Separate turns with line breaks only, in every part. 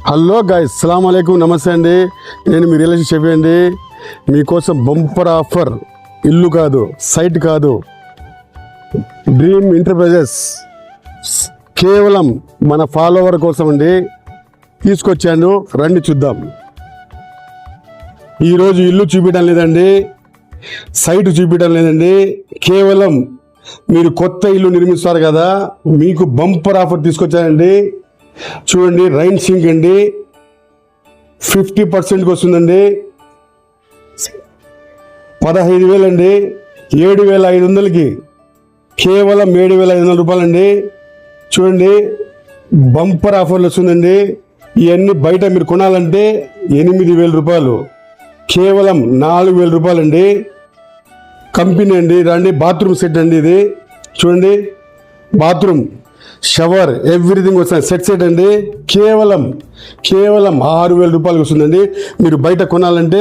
Hello guys, అస్సలాము అలైకుం, నమస్తే అండి. నేను మీ రియల్ ఎస్టేట్ షెఫీ అండి. మీకోసం బంపర్ ఆఫర్, ఇల్లు కాదు, సైట్ కాదు, డ్రీమ్ ఎంటర్ప్రైజెస్ కేవలం మన ఫాలోవర్ కోసం అండి తీసుకొచ్చాను. రండి చూద్దాం. ఈరోజు ఇల్లు చూపించడం లేదండి, సైట్ చూపించడం లేదండి. కేవలం మీరు కొత్త ఇల్లు నిర్మిస్తారు కదా, మీకు బంపర్ ఆఫర్ తీసుకొచ్చానండి. చూడండి, రైన్ సింక్ అండి, 50% వస్తుందండి. 15,000 అండి, 7,500కి కేవలం 7,500 రూపాయలండి. చూడండి, బంపర్ ఆఫర్లు వస్తుందండి. ఇవన్నీ బయట మీరు కొనాలంటే 8,000 రూపాయలు, కేవలం 4,000 రూపాయలండి. కంపెనీ అండి. రండి, బాత్రూమ్ సెట్ అండి ఇది. చూడండి, బాత్రూమ్, షవర్, ఎవ్రీథింగ్ వస్తుంది. సెట్ అండి. కేవలం 6,000 రూపాయలకి వస్తుందండి. మీరు బయట కొనాలంటే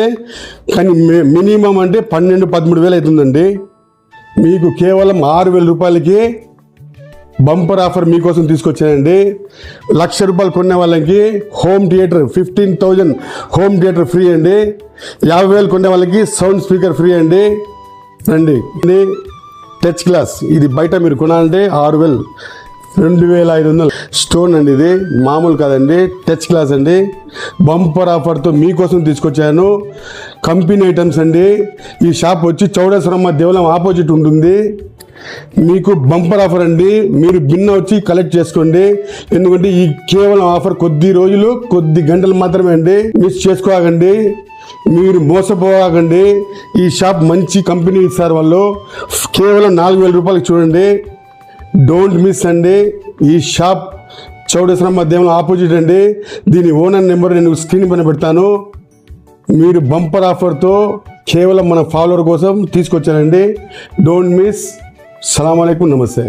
కానీ మినిమం అంటే 12,000-13,000 అవుతుందండి. మీకు కేవలం 6,000 రూపాయలకి బంపర్ ఆఫర్ మీకోసం తీసుకొచ్చానండి. 1,00,000 రూపాయలు కొనే వాళ్ళకి home theatre 15,000 home theatre free అండి. 50,000 కొనే వాళ్ళకి సౌండ్ స్పీకర్ ఫ్రీ అండి. రండి. టచ్ గ్లాస్, ఇది బయట మీరు కొనాలంటే 6,000, 2,500 స్టోన్ అండి. ఇది మామూలు కాదండి, టచ్ గ్లాస్ అండి. బంపర్ ఆఫర్తో మీకోసం తీసుకొచ్చాను. కంపెనీ ఐటమ్స్ అండి. ఈ షాప్ వచ్చి చౌడేశ్వరమ్మ దేవాలయం ఆపోజిట్ ఉంటుంది. మీకు బంపర్ ఆఫర్ అండి. మీరు బిన్న వచ్చి కలెక్ట్ చేసుకోండి. ఎందుకంటే ఈ కేవలం ఆఫర్ కొద్ది రోజులు, కొద్ది గంటలు మాత్రమే అండి. మిస్ చేసుకోకండి, మీరు మోసపోకండి. ఈ షాప్ మంచి కంపెనీ ఇస్తారు వాళ్ళు. కేవలం 4,000 రూపాయలకి చూడండి. డోంట్ మిస్ అండి. ఈ షాప్ చౌడేశ్వరమ్మ దేవాలయం ఆపోజిట్ అండి. దీని ఓనర్ నెంబర్ నేను స్క్రీన్ పైన పెడతాను. మీరు బంపర్ ఆఫర్తో కేవలం మన ఫాలోవర్ కోసం తీసుకొచ్చారండి. Don't miss. అస్సలాము అలైకుం, నమస్తే.